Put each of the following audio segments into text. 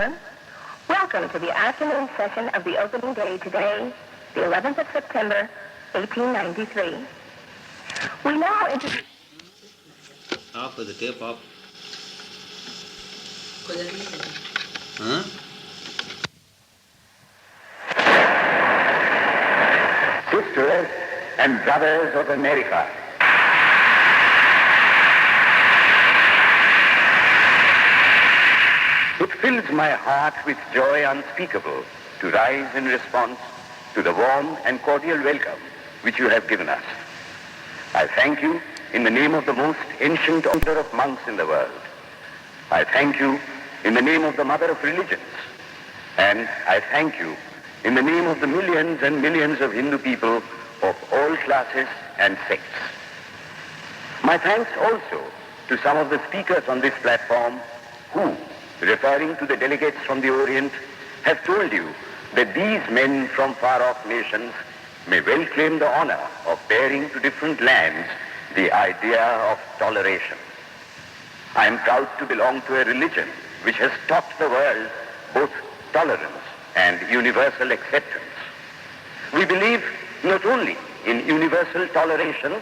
gentlemen, welcome to the afternoon session of the opening day today, the 11th of September, 1893. We now introduce... Off with the tape off. Huh? Sisters and brothers of America, it fills my heart with joy unspeakable to rise in response to the warm and cordial welcome which you have given us. I thank you in the name of the most ancient order of monks in the world. I thank you in the name of the mother of religions. And I thank you in the name of the millions and millions of Hindu people of all classes and sects. My thanks also to some of the speakers on this platform who, referring to the delegates from the Orient, have told you that these men from far-off nations may well claim the honor of bearing to different lands the idea of toleration. I am proud to belong to a religion which has taught the world both tolerance and universal acceptance. We believe not only in universal toleration,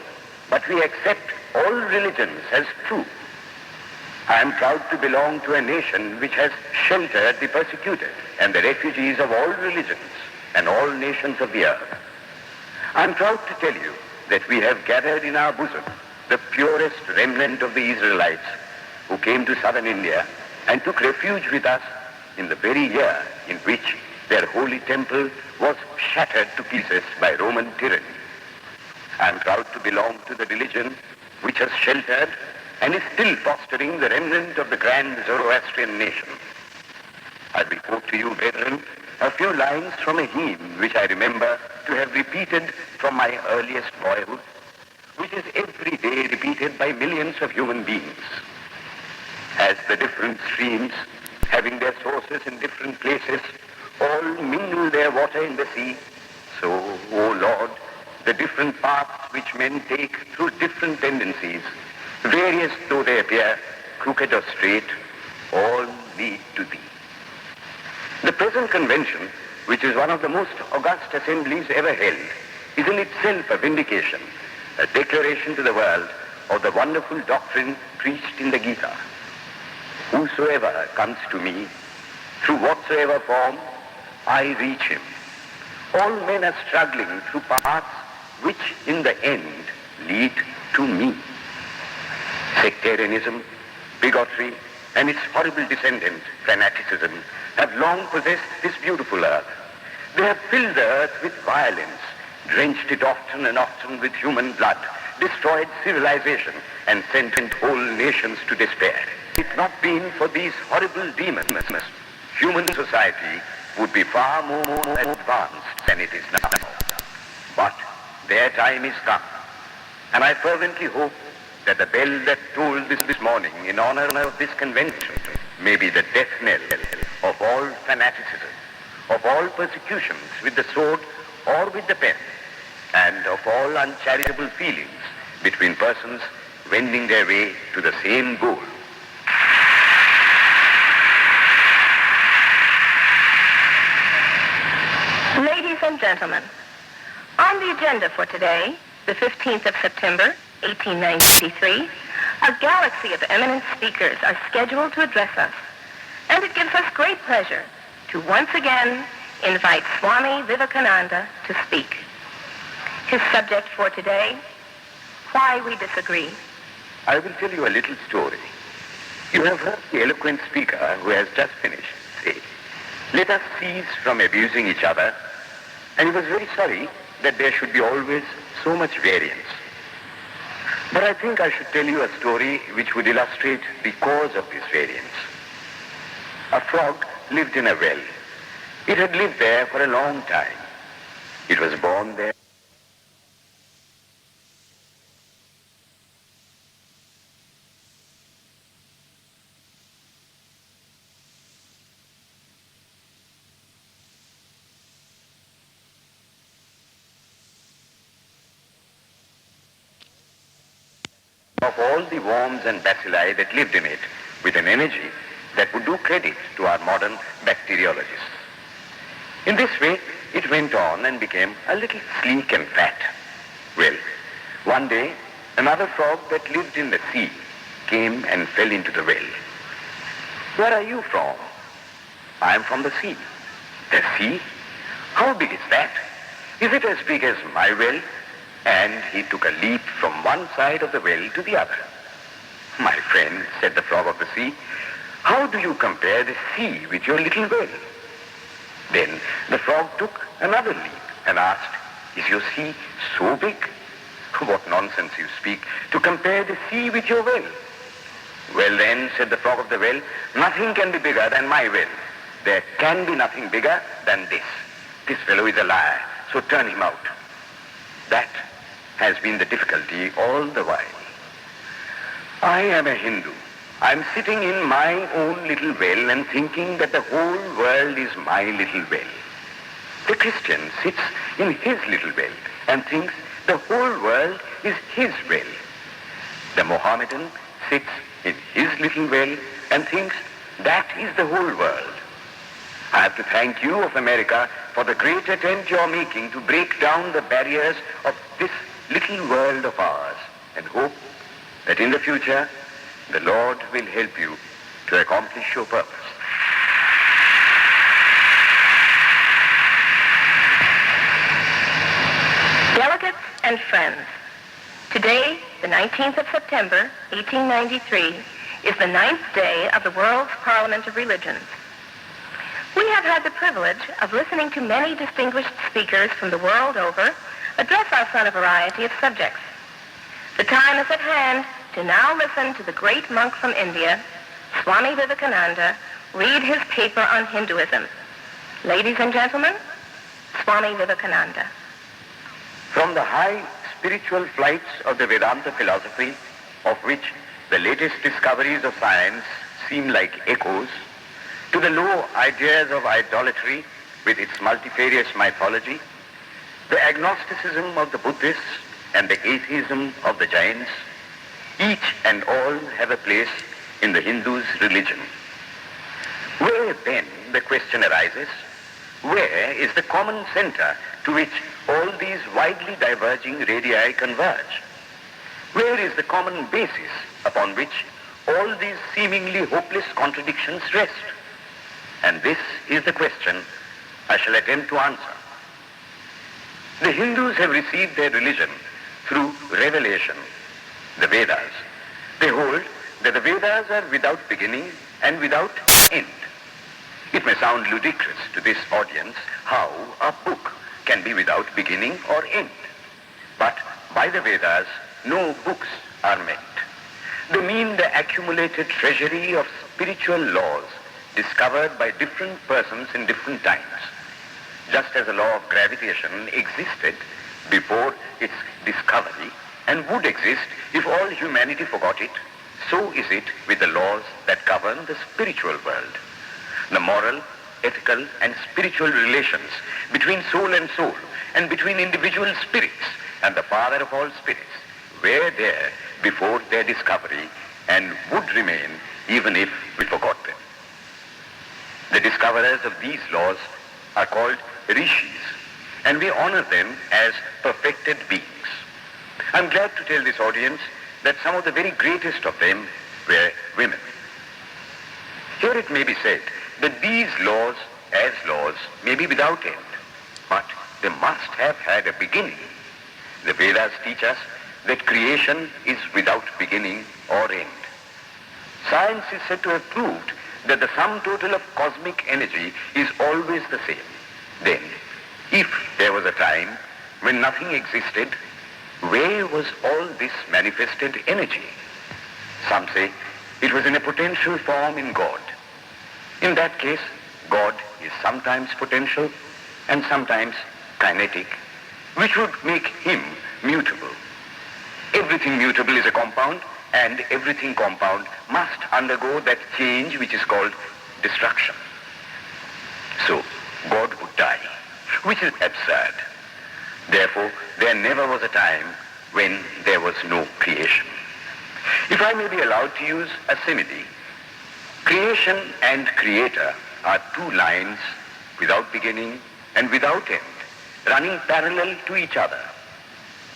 but we accept all religions as true. I am proud to belong to a nation which has sheltered the persecuted and the refugees of all religions and all nations of the earth. I am proud to tell you that we have gathered in our bosom the purest remnant of the Israelites who came to southern India and took refuge with us in the very year in which their holy temple was shattered to pieces by Roman tyranny. I am proud to belong to the religion which has sheltered and is still fostering the remnant of the grand Zoroastrian nation. I will quote to you, brethren, a few lines from a hymn which I remember to have repeated from my earliest boyhood, which is every day repeated by millions of human beings. As the different streams, having their sources in different places, all mingle their water in the sea, so, O Lord, the different paths which men take through different tendencies, various though they appear, crooked or straight, all lead to thee. The present convention, which is one of the most august assemblies ever held, is in itself a vindication, a declaration to the world of the wonderful doctrine preached in the Gita. Whosoever comes to me, through whatsoever form, I reach him. All men are struggling through paths which in the end lead to me. Sectarianism, bigotry, and its horrible descendant, fanaticism, have long possessed this beautiful earth. They have filled the earth with violence, drenched it often and often with human blood, destroyed civilization, and sent whole nations to despair. If it not been for these horrible demons, human society would be far more advanced than it is now. But their time is come, and I fervently hope that the bell that tolled this morning in honor of this convention may be the death knell of all fanaticism, of all persecutions with the sword or with the pen, and of all uncharitable feelings between persons wending their way to the same goal. Ladies and gentlemen, on the agenda for today, the 15th of September, 1893, a galaxy of eminent speakers are scheduled to address us, and it gives us great pleasure to once again invite Swami Vivekananda to speak. His subject for today, Why We Disagree. I will tell you a little story. You have heard the eloquent speaker who has just finished say, "Let us cease from abusing each other," and he was very sorry that there should be always so much variance. But I think I should tell you a story which would illustrate the cause of this variance. A frog lived in a well. It had lived there for a long time. It was born there. Of all the worms and bacilli that lived in it with an energy that would do credit to our modern bacteriologists. In this way, it went on and became a little sleek and fat. Well, one day, another frog that lived in the sea came and fell into the well. Where are you from? I am from the sea. The sea? How big is that? Is it as big as my well? And he took a leap from one side of the well to the other. My friend, said the frog of the sea, how do you compare the sea with your little well? Then the frog took another leap and asked, is your sea so big? What nonsense you speak, to compare the sea with your well. Well then, said the frog of the well, nothing can be bigger than my well. There can be nothing bigger than this. This fellow is a liar, so turn him out. That has been the difficulty all the while. I am a Hindu. I am sitting in my own little well and thinking that the whole world is my little well. The Christian sits in his little well and thinks the whole world is his well. The Mohammedan sits in his little well and thinks that is the whole world. I have to thank you of America for the great attempt you are making to break down the barriers of this little world of ours, and hope that in the future the Lord will help you to accomplish your purpose. Delegates and friends, today, the 19th of September, 1893, is the 9th day of the World's Parliament of Religions. We have had the privilege of listening to many distinguished speakers from the world over address us on a variety of subjects. The time is at hand to now listen to the great monk from India, Swami Vivekananda, read his paper on Hinduism. Ladies and gentlemen, Swami Vivekananda. From the high spiritual flights of the Vedanta philosophy, of which the latest discoveries of science seem like echoes, to the low ideas of idolatry with its multifarious mythology, the agnosticism of the Buddhists and the atheism of the Jains, each and all have a place in the Hindu's religion. Where then, the question arises, where is the common center to which all these widely diverging radii converge? Where is the common basis upon which all these seemingly hopeless contradictions rest? And this is the question I shall attempt to answer. The Hindus have received their religion through revelation, the Vedas. They hold that the Vedas are without beginning and without end. It may sound ludicrous to this audience how a book can be without beginning or end. But by the Vedas, no books are meant. They mean the accumulated treasury of spiritual laws discovered by different persons in different times. Just as the law of gravitation existed before its discovery and would exist if all humanity forgot it, so is it with the laws that govern the spiritual world. The moral, ethical, and spiritual relations between soul and between individual spirits and the Father of all spirits were there before their discovery and would remain even if we forgot them. The discoverers of these laws are called rishis, and we honor them as perfected beings. I'm glad to tell this audience that some of the very greatest of them were women. Here it may be said that these laws, as laws, may be without end, but they must have had a beginning. The Vedas teach us that creation is without beginning or end. Science is said to have proved that the sum total of cosmic energy is always the same. Then, if there was a time when nothing existed, where was all this manifested energy? Some say it was in a potential form in God. In that case, God is sometimes potential and sometimes kinetic, which would make him mutable. Everything mutable is a compound, and everything compound must undergo that change which is called destruction. So, God would die, which is absurd. Therefore, there never was a time when there was no creation. If I may be allowed to use a simile, Creation and creator are two lines without beginning and without end, running parallel to each other.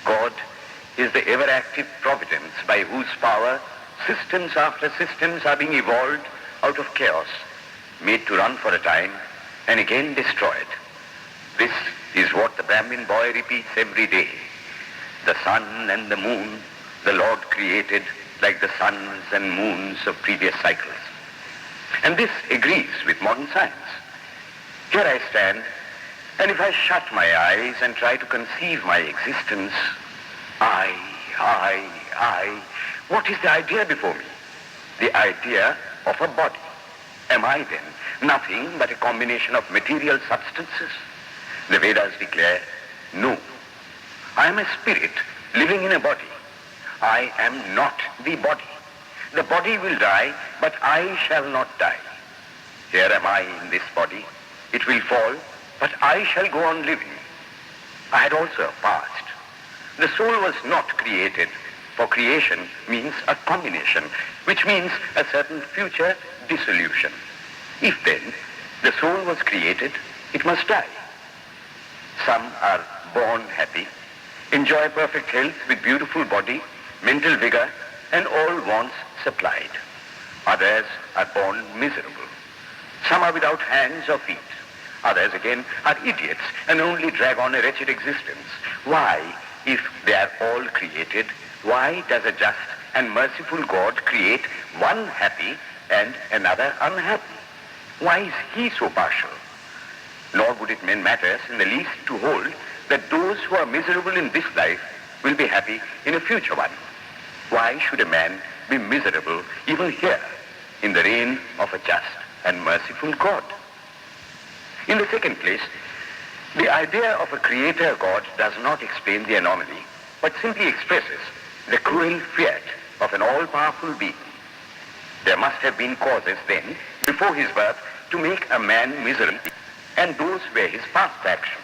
God is the ever-active providence by whose power systems after systems are being evolved out of chaos, made to run for a time and again destroyed. This is what the Brahmin boy repeats every day. The sun and the moon the Lord created like the suns and moons of previous cycles. And this agrees with modern science. Here I stand, and if I shut my eyes and try to conceive my existence, I, what is the idea before me? The idea of a body. Am I then nothing but a combination of material substances? The Vedas declare, no. I am a spirit living in a body. I am not the body. The body will die, but I shall not die. Here am I in this body. It will fall, but I shall go on living. I had also a past. The soul was not created, for creation means a combination, which means a certain future dissolution. If then the soul was created, it must die. Some are born happy, enjoy perfect health with beautiful body, mental vigor, and all wants supplied. Others are born miserable. Some are without hands or feet. Others again are idiots and only drag on a wretched existence. Why, if they are all created, why does a just and merciful God create one happy and another unhappy? Why is he so partial? Nor would it matter in the least to hold that those who are miserable in this life will be happy in a future one. Why should a man be miserable even here in the reign of a just and merciful God? In the second place, the idea of a creator God does not explain the anomaly, but simply expresses the cruel fiat of an all-powerful being. There must have been causes then, before his birth, to make a man miserable, and those were his past actions.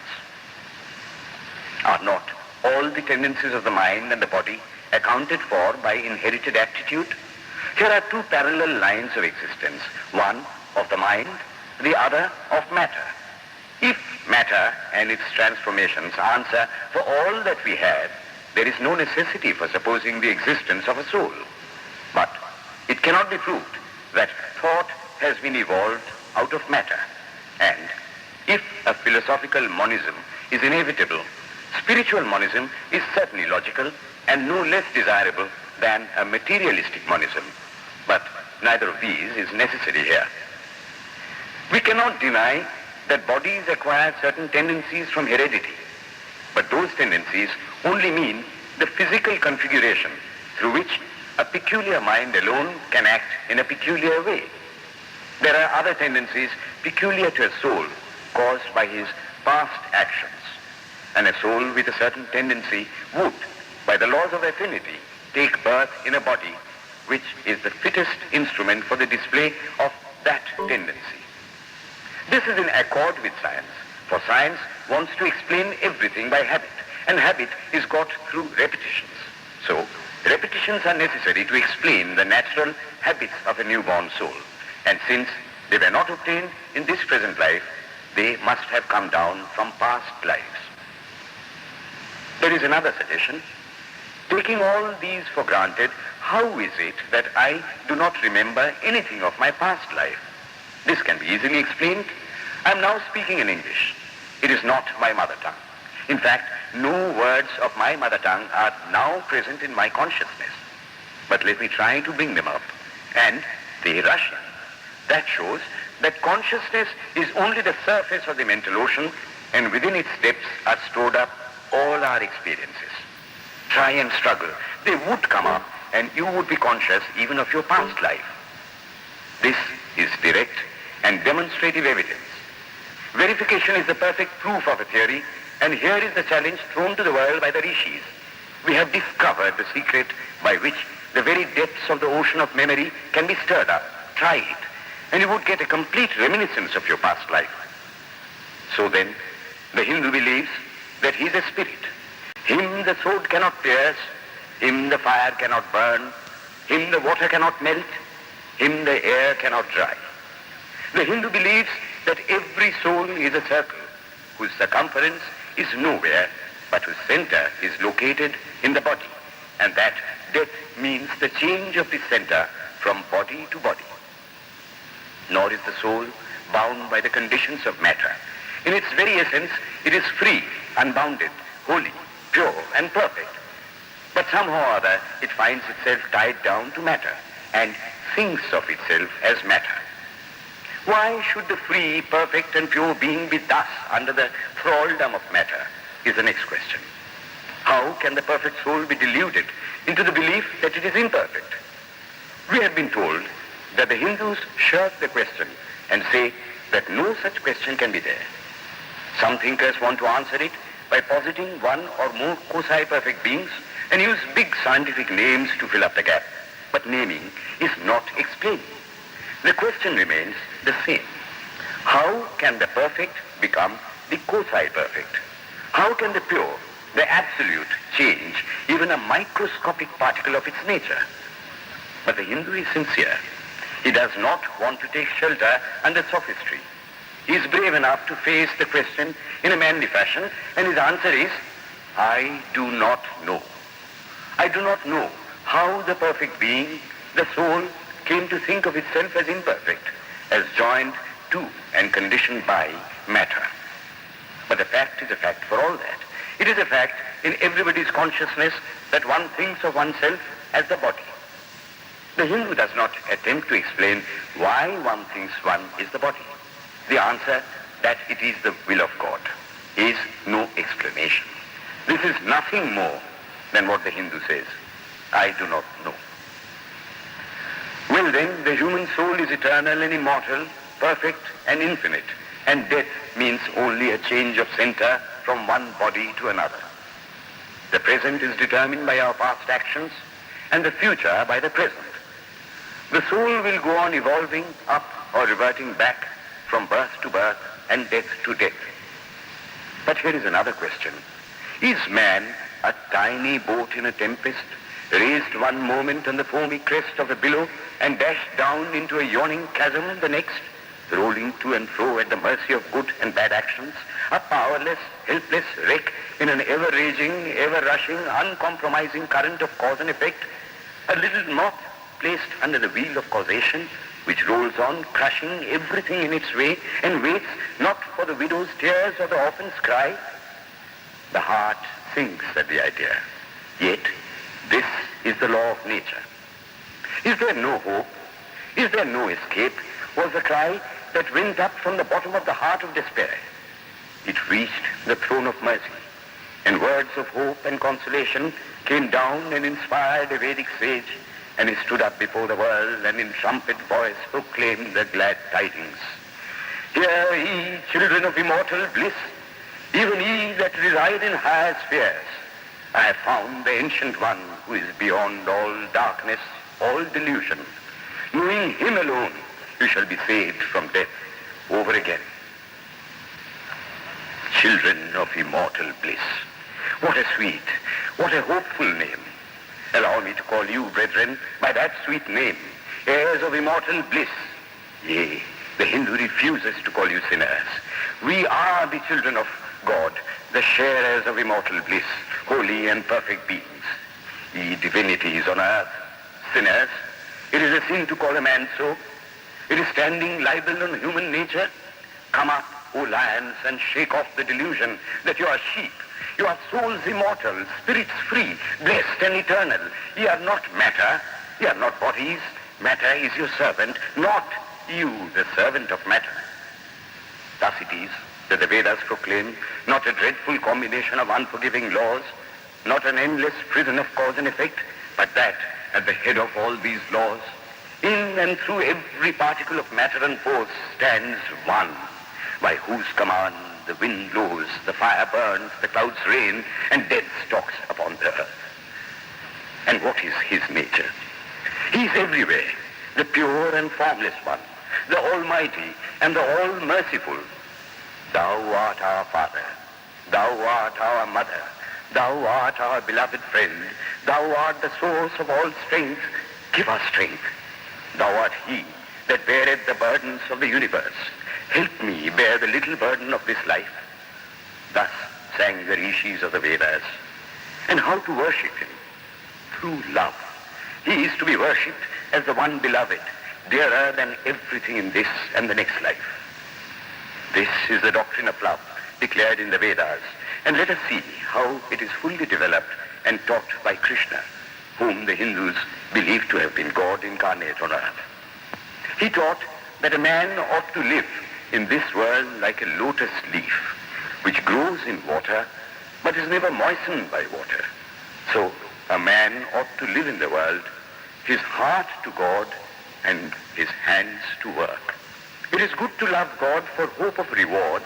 Are not all the tendencies of the mind and the body accounted for by inherited aptitude? Here are two parallel lines of existence, one of the mind, the other of matter. If matter and its transformations answer for all that we have, there is no necessity for supposing the existence of a soul. But it cannot be proved that thought has been evolved out of matter. And if a philosophical monism is inevitable, spiritual monism is certainly logical and no less desirable than a materialistic monism. But neither of these is necessary here. We cannot deny that bodies acquire certain tendencies from heredity, but those tendencies only mean the physical configuration through which a peculiar mind alone can act in a peculiar way. There are other tendencies peculiar to a soul caused by his past actions, and a soul with a certain tendency would, by the laws of affinity, take birth in a body which is the fittest instrument for the display of that tendency. This is in accord with science, for science wants to explain everything by habit, and habit is got through repetitions. So, repetitions are necessary to explain the natural habits of a newborn soul, and since they were not obtained in this present life, they must have come down from past lives. There is another suggestion. Taking all these for granted, how is it that I do not remember anything of my past life? This can be easily explained. I am now speaking in English. It is not my mother tongue. In fact, no words of my mother tongue are now present in my consciousness. But let me try to bring them up, and they rush in. That shows that consciousness is only the surface of the mental ocean, and within its depths are stored up all our experiences. Try and struggle. They would come up, and you would be conscious even of your past life. This is direct and demonstrative evidence. Verification is the perfect proof of a theory, and here is the challenge thrown to the world by the rishis. We have discovered the secret by which the very depths of the ocean of memory can be stirred up. Try it, and you would get a complete reminiscence of your past life. So then, the Hindu believes that he is a spirit. Him the sword cannot pierce, him the fire cannot burn, him the water cannot melt. him the air cannot dry. The Hindu believes that every soul is a circle whose circumference is nowhere but whose center is located in the body, and that death means the change of the center from body to body. Nor is the soul bound by the conditions of matter. In its very essence, it is free, unbounded, holy, pure, and perfect. But somehow or other, it finds itself tied down to matter and thinks of itself as matter. Why should the free, perfect, and pure being be thus under the thraldom of matter is the next question. How can the perfect soul be deluded into the belief that it is imperfect? We have been told that the Hindus shirk the question and say that no such question can be there. Some thinkers want to answer it by positing one or more quasi-perfect beings and use big scientific names to fill up the gap. But naming is not explaining. The question remains the same. How can the perfect become the quasi-perfect? How can the pure, the absolute, change even a microscopic particle of its nature? But the Hindu is sincere. He does not want to take shelter under sophistry. He is brave enough to face the question in a manly fashion, and his answer is, I do not know. I do not know how the perfect being, the soul, came to think of itself as imperfect, as joined to and conditioned by matter. But the fact is a fact for all that. It is a fact in everybody's consciousness that one thinks of oneself as the body. The Hindu does not attempt to explain why one thinks one is the body. The answer that it is the will of God is no explanation. This is nothing more than what the Hindu says, I do not know. Well then, the human soul is eternal and immortal, perfect and infinite, and death means only a change of center from one body to another. The present is determined by our past actions, and the future by the present. The soul will go on evolving up or reverting back from birth to birth and death to death. But here is another question. Is man a tiny boat in a tempest, raised one moment on the foamy crest of a billow and dashed down into a yawning chasm the next, rolling to and fro at the mercy of good and bad actions, a powerless, helpless wreck in an ever-raging, ever-rushing, uncompromising current of cause and effect, a little moth placed under the wheel of causation, which rolls on, crushing everything in its way, and waits not for the widow's tears or the orphan's cry? The heart sinks at the idea. Yet, this is the law of nature. Is there no hope? Is there no escape? Was the cry that went up from the bottom of the heart of despair. It reached the throne of mercy, and words of hope and consolation came down and inspired a Vedic sage, and he stood up before the world and in trumpet voice proclaimed the glad tidings. Hear ye, children of immortal bliss, even ye that reside in higher spheres. I have found the Ancient One who is beyond all darkness, all delusion. Knowing him alone, you shall be saved from death over again. Children of immortal bliss. What a sweet, what a hopeful name. Allow me to call you, brethren, by that sweet name, heirs of immortal bliss. Yea, the Hindu refuses to call you sinners. We are the children of God, the sharers of immortal bliss, holy and perfect beings. Ye divinities on earth, sinners, it is a sin to call a man so. It is standing libel on human nature. Come up, O lions, and shake off the delusion that you are sheep. You are souls immortal, spirits free, blessed and eternal. Ye are not matter, ye are not bodies. Matter is your servant, not you the servant of matter. Thus it is that the Vedas proclaim not a dreadful combination of unforgiving laws, not an endless prison of cause and effect, but that at the head of all these laws, in and through every particle of matter and force, stands one, by whose command the wind blows, the fire burns, the clouds rain, and death stalks upon the earth. And what is his nature? He is everywhere, the pure and formless one, the almighty and the all-merciful. Thou art our Father, thou art our Mother, thou art our beloved friend, thou art the source of all strength. Give us strength. Thou art he that beareth the burdens of the universe. Help me bear the little burden of this life. Thus sang the rishis of the Vedas. And how to worship him? Through love. He is to be worshipped as the one beloved, dearer than everything in this and the next life. This is the doctrine of love declared in the Vedas, and let us see how it is fully developed and taught by Krishna, whom the Hindus believe to have been God incarnate on earth. He taught that a man ought to live in this world like a lotus leaf, which grows in water but is never moistened by water. So a man ought to live in the world, his heart to God and his hands to work. It is good to love God for hope of reward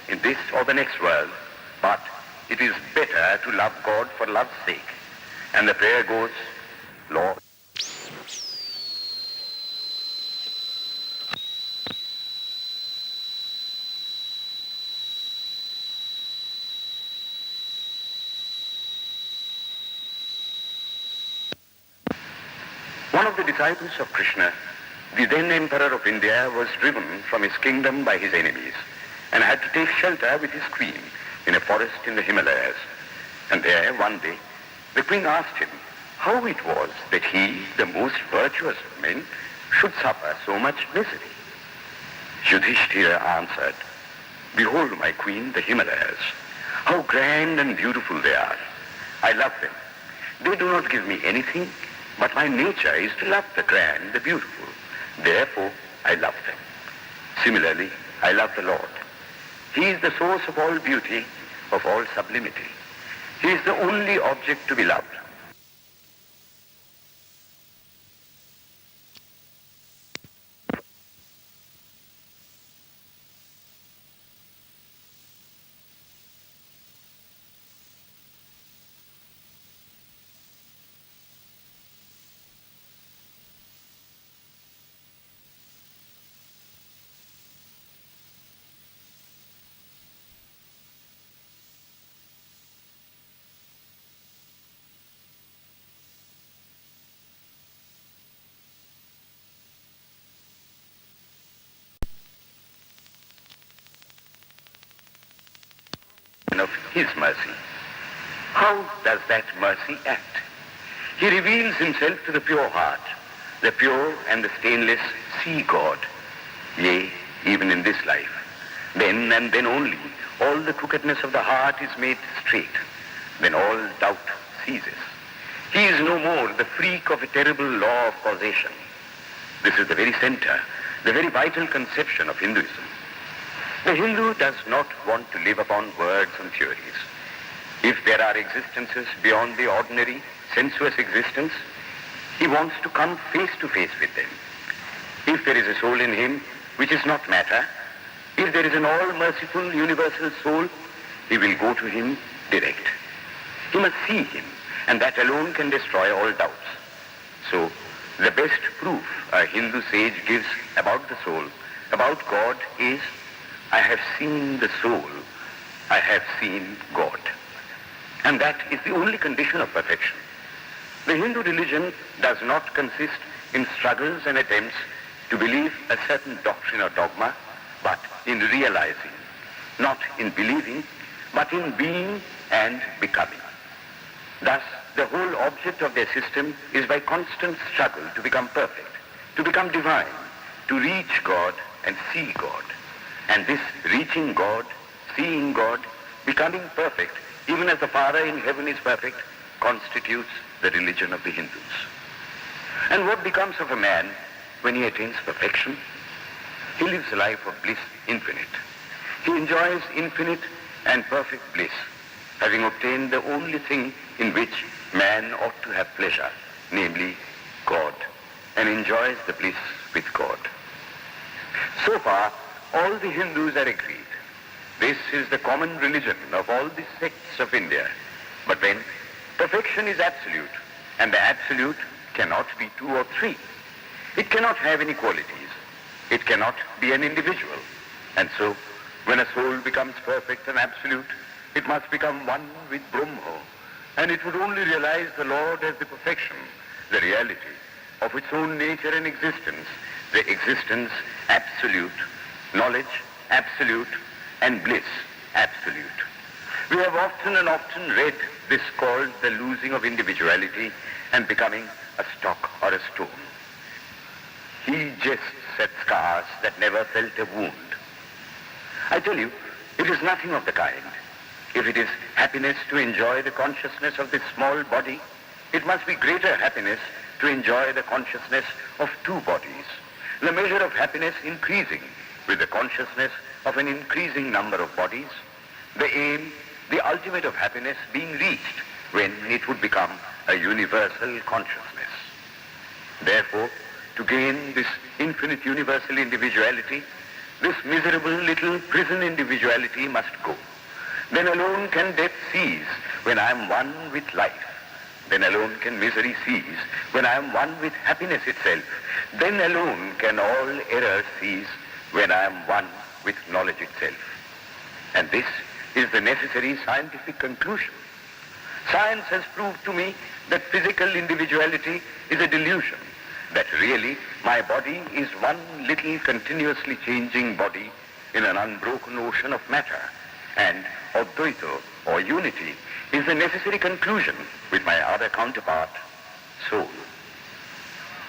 in this or the next world, but it is better to love God for love's sake. And the prayer goes, Lord, one of the disciples of Krishna, the then Emperor of India, was driven from his kingdom by his enemies and had to take shelter with his queen in a forest in the Himalayas. And there, one day, the queen asked him how it was that he, the most virtuous of men, should suffer so much misery. Yudhishthira answered, Behold, my queen, the Himalayas. How grand and beautiful they are. I love them. They do not give me anything, but my nature is to love the grand, the beautiful. Therefore, I love them. Similarly, I love the Lord. He is the source of all beauty, of all sublimity. He is the only object to be loved. Of his mercy. How does that mercy act? He reveals himself to the pure heart. The pure and the stainless see God. Yea, even in this life. Then and then only, all the crookedness of the heart is made straight. Then all doubt ceases. He is no more the freak of a terrible law of causation. This is the very center, the very vital conception of Hinduism. The Hindu does not want to live upon words and theories. If there are existences beyond the ordinary, sensuous existence, he wants to come face to face with them. If there is a soul in him which is not matter, if there is an all-merciful universal soul, he will go to him direct. He must see him, and that alone can destroy all doubts. So, the best proof a Hindu sage gives about the soul, about God, is, I have seen the soul, I have seen God. And that is the only condition of perfection. The Hindu religion does not consist in struggles and attempts to believe a certain doctrine or dogma, but in realizing, not in believing, but in being and becoming. Thus, the whole object of their system is by constant struggle to become perfect, to become divine, to reach God and see God. And this reaching God, seeing God, becoming perfect, even as the Father in heaven is perfect, constitutes the religion of the Hindus. And what becomes of a man when he attains perfection? He lives a life of bliss infinite. He enjoys infinite and perfect bliss, having obtained the only thing in which man ought to have pleasure, namely God, and enjoys the bliss with God. So far, all the Hindus are agreed. This is the common religion of all the sects of India. But then, perfection is absolute, and the absolute cannot be two or three. It cannot have any qualities. It cannot be an individual. And so, when a soul becomes perfect and absolute, it must become one with Brahma, and it would only realize the Lord as the perfection, the reality, of its own nature and existence, the existence absolute, knowledge absolute, and bliss absolute. We have often and often read this called the losing of individuality and becoming a stock or a stone. He jests at scars that never felt a wound. I tell you, it is nothing of the kind. If it is happiness to enjoy the consciousness of this small body, it must be greater happiness to enjoy the consciousness of two bodies, the measure of happiness increasing with the consciousness of an increasing number of bodies, the aim, the ultimate of happiness being reached when it would become a universal consciousness. Therefore, to gain this infinite universal individuality, this miserable little prison individuality must go. Then alone can death cease when I am one with life. Then alone can misery cease when I am one with happiness itself. Then alone can all error cease when I am one with knowledge itself. And this is the necessary scientific conclusion. Science has proved to me that physical individuality is a delusion, that really my body is one little continuously changing body in an unbroken ocean of matter, and Advaita, or unity, is the necessary conclusion with my other counterpart, soul.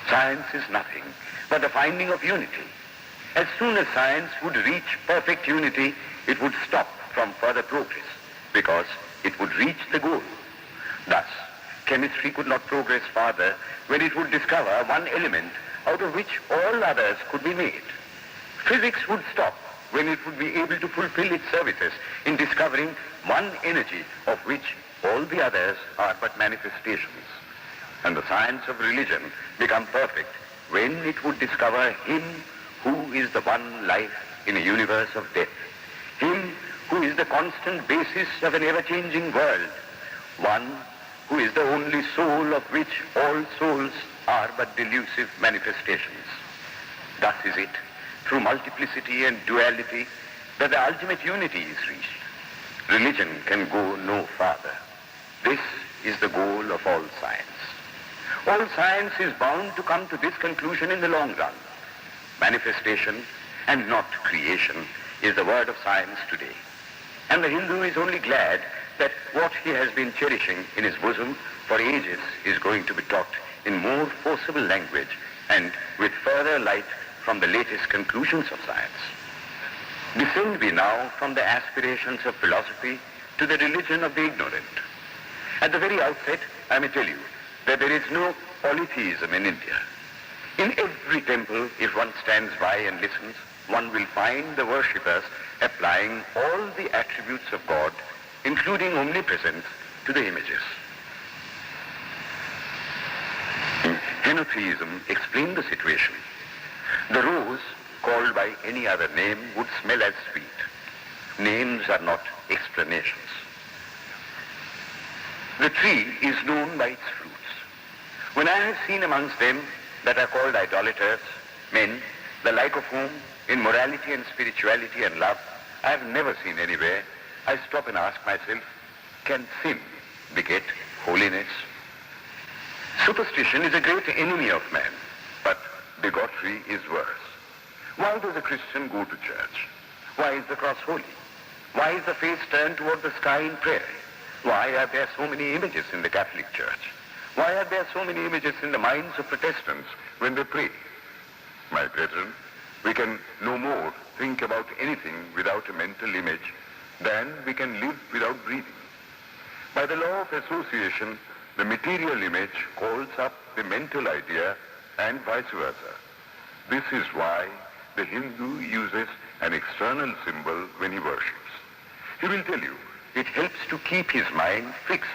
Science is nothing but the finding of unity. As soon as science would reach perfect unity, it would stop from further progress, because it would reach the goal. Thus, chemistry could not progress farther when it would discover one element out of which all others could be made. Physics would stop when it would be able to fulfill its services in discovering one energy of which all the others are but manifestations. And the science of religion become perfect when it would discover Him who is the one life in a universe of death, Him who is the constant basis of an ever-changing world, one who is the only soul of which all souls are but delusive manifestations. Thus is it, through multiplicity and duality, that the ultimate unity is reached. Religion can go no farther. This is the goal of all science. All science is bound to come to this conclusion in the long run. Manifestation and not creation is the word of science today. And the Hindu is only glad that what he has been cherishing in his bosom for ages is going to be taught in more forcible language and with further light from the latest conclusions of science. Descend we now from the aspirations of philosophy to the religion of the ignorant. At the very outset, I may tell you that there is no polytheism in India. In every temple, if one stands by and listens, one will find the worshippers applying all the attributes of God, including omnipresence, to the images. Henotheism explained the situation. The rose, called by any other name, would smell as sweet. Names are not explanations. The tree is known by its fruits. When I have seen amongst them that are called idolaters, men, the like of whom, in morality and spirituality and love, I have never seen anywhere, I stop and ask myself, can sin beget holiness? Superstition is a great enemy of man, but bigotry is worse. Why does a Christian go to church? Why is the cross holy? Why is the face turned toward the sky in prayer? Why are there so many images in the Catholic Church? Why are there so many images in the minds of Protestants when they pray? My brethren, we can no more think about anything without a mental image than we can live without breathing. By the law of association, the material image calls up the mental idea and vice versa. This is why the Hindu uses an external symbol when he worships. He will tell you it helps to keep his mind fixed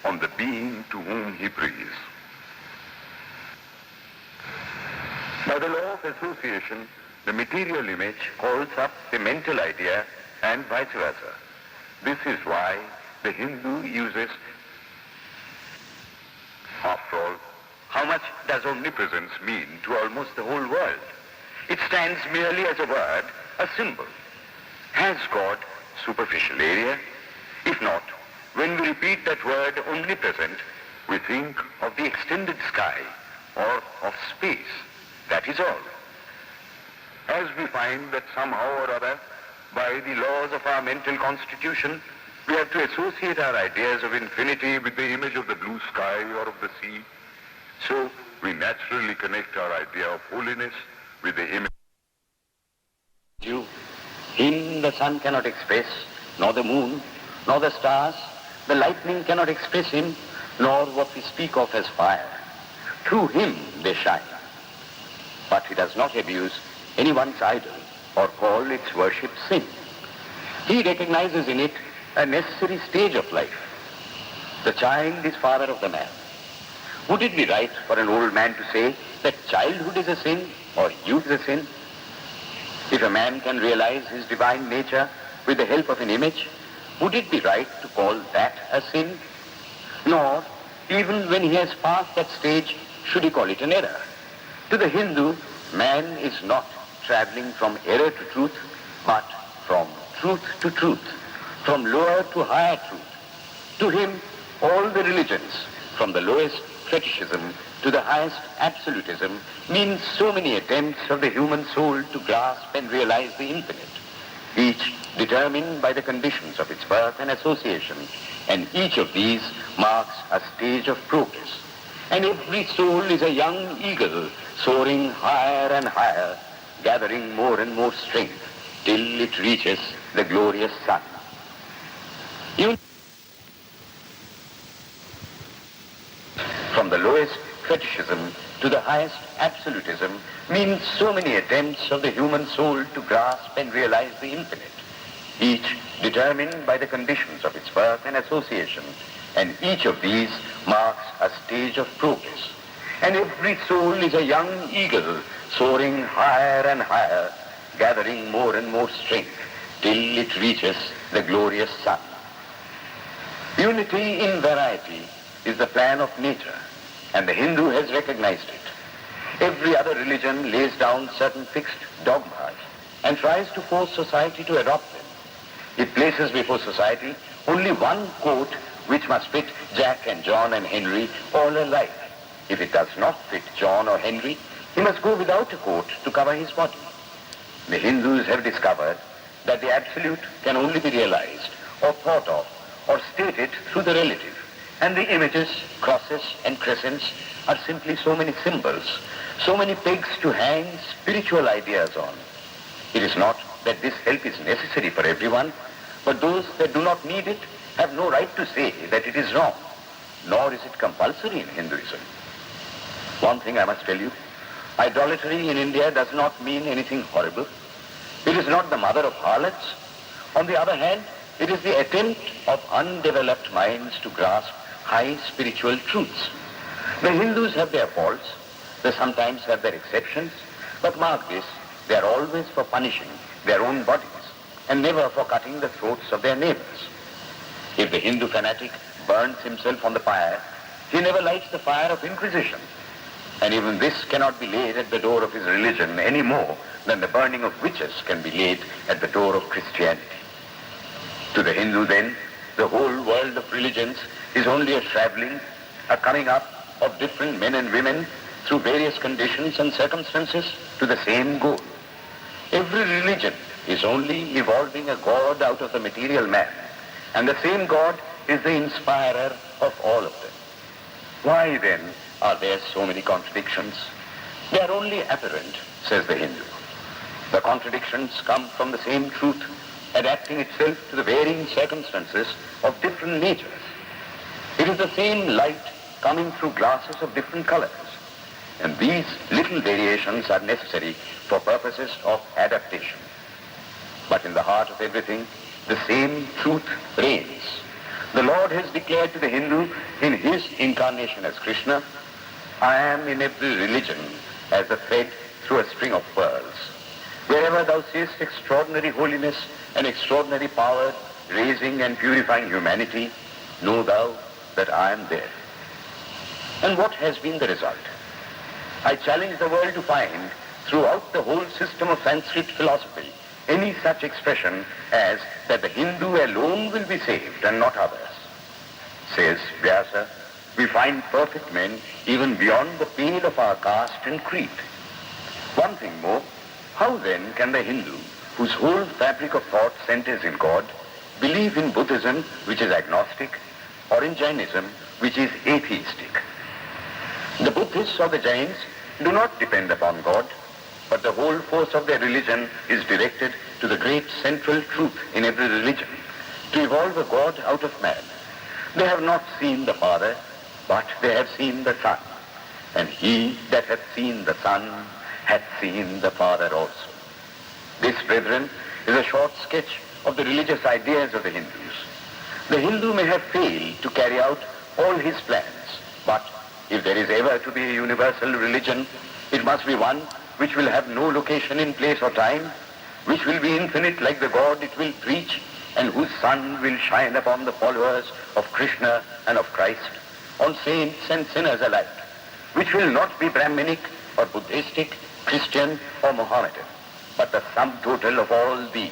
on the being to whom he prays. By the law of association, the material image calls up the mental idea and vice versa. This is why the Hindu uses. After all, how much does omnipresence mean to almost the whole world? It stands merely as a word, a symbol. Has God superficial area? If not, when we repeat that word omnipresent, we think of the extended sky or of space. That is all. As we find that somehow or other, by the laws of our mental constitution, we have to associate our ideas of infinity with the image of the blue sky or of the sea, so we naturally connect our idea of holiness with the image. Him the sun cannot express, nor the moon, nor the stars. The lightning cannot express him, nor what we speak of as fire. Through him they shine. But he does not abuse anyone's idol or call its worship sin. He recognizes in it a necessary stage of life. The child is father of the man. Would it be right for an old man to say that childhood is a sin or youth is a sin? If a man can realize his divine nature with the help of an image, would it be right to call that a sin? Nor, even when he has passed that stage, should he call it an error. To the Hindu, man is not traveling from error to truth, but from truth to truth, from lower to higher truth. To him, all the religions, from the lowest fetishism to the highest absolutism, means so many attempts of the human soul to grasp and realize the infinite, each determined by the conditions of its birth and association, and each of these marks a stage of progress. And every soul is a young eagle soaring higher and higher, gathering more and more strength till it reaches the glorious sun. From the lowest fetishism to the highest absolutism means so many attempts of the human soul to grasp and realize the infinite, each determined by the conditions of its birth and association, and each of these marks a stage of progress. And every soul is a young eagle soaring higher and higher, gathering more and more strength till it reaches the glorious sun. Unity in variety is the plan of nature, and the Hindu has recognized it. Every other religion lays down certain fixed dogmas and tries to force society to adopt them. It places before society only one coat which must fit Jack and John and Henry all alike. If it does not fit John or Henry, he must go without a coat to cover his body. The Hindus have discovered that the absolute can only be realized or thought of or stated through the relative, and the images, crosses and crescents are simply so many symbols, so many pegs to hang spiritual ideas on. It is not that this help is necessary for everyone, but those that do not need it have no right to say that it is wrong, nor is it compulsory in Hinduism. One thing I must tell you, idolatry in India does not mean anything horrible. It is not the mother of harlots. On the other hand, it is the attempt of undeveloped minds to grasp high spiritual truths. The Hindus have their faults, they sometimes have their exceptions, but mark this, they are always for punishing their own bodies and never for cutting the throats of their neighbors. If the Hindu fanatic burns himself on the fire, he never lights the fire of inquisition. And even this cannot be laid at the door of his religion any more than the burning of witches can be laid at the door of Christianity. To the Hindu then, the whole world of religions is only a traveling, a coming up of different men and women through various conditions and circumstances to the same goal. Every religion is only evolving a God out of the material man, and the same God is the inspirer of all of them. Why then are there so many contradictions? They are only apparent, says the Hindu. The contradictions come from the same truth, adapting itself to the varying circumstances of different natures. It is the same light coming through glasses of different colors, and these little variations are necessary for purposes of adaptation. But in the heart of everything, the same truth reigns. The Lord has declared to the Hindu in his incarnation as Krishna, I am in every religion as a thread through a string of pearls. Wherever thou seest extraordinary holiness and extraordinary power raising and purifying humanity, know thou that I am there. And what has been the result? I challenge the world to find throughout the whole system of Sanskrit philosophy any such expression as that the Hindu alone will be saved and not others. Says Vyasa, we find perfect men even beyond the pale of our caste and creed. One thing more, how then can the Hindu, whose whole fabric of thought centers in God, believe in Buddhism, which is agnostic, or in Jainism, which is atheistic? The Buddhists or the Jains do not depend upon God, but the whole force of their religion is directed to the great central truth in every religion, to evolve a God out of man. They have not seen the Father, but they have seen the Son. And he that hath seen the Son hath seen the Father also. This, brethren, is a short sketch of the religious ideas of the Hindus. The Hindu may have failed to carry out all his plans, but if there is ever to be a universal religion, it must be one which will have no location in place or time, which will be infinite like the God it will preach, and whose sun will shine upon the followers of Krishna and of Christ, on saints and sinners alike, which will not be Brahminic or Buddhistic, Christian or Mohammedan, but the sum total of all these,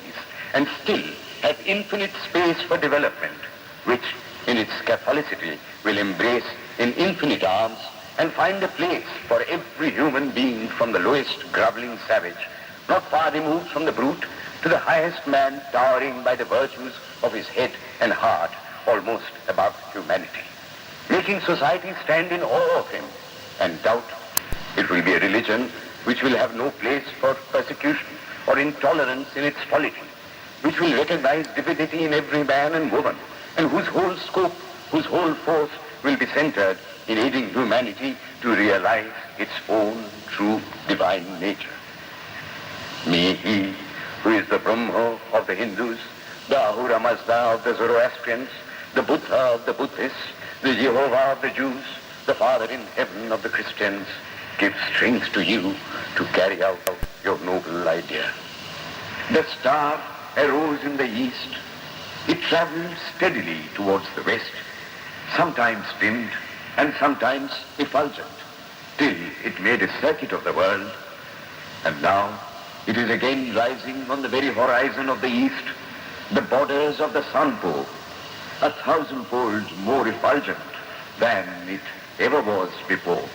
and still have infinite space for development, which in its Catholicity will embrace in infinite arms and find a place for every human being, from the lowest groveling savage, not far removed from the brute, to the highest man towering by the virtues of his head and heart almost above humanity, making society stand in awe of him and doubt. It will be a religion which will have no place for persecution or intolerance in its polity, which will recognize divinity in every man and woman, and whose whole scope, whose whole force will be centered in aiding humanity to realize its own true divine nature. May he, who is the Brahma of the Hindus, the Ahura Mazda of the Zoroastrians, the Buddha of the Buddhists, the Jehovah of the Jews, the Father in heaven of the Christians, give strength to you to carry out your noble idea. The star arose in the east. It traveled steadily towards the west, sometimes dimmed and sometimes effulgent, till it made a circuit of the world, and now it is again rising on the very horizon of the east, the borders of the sun pole, 1,000-fold more effulgent than it ever was before.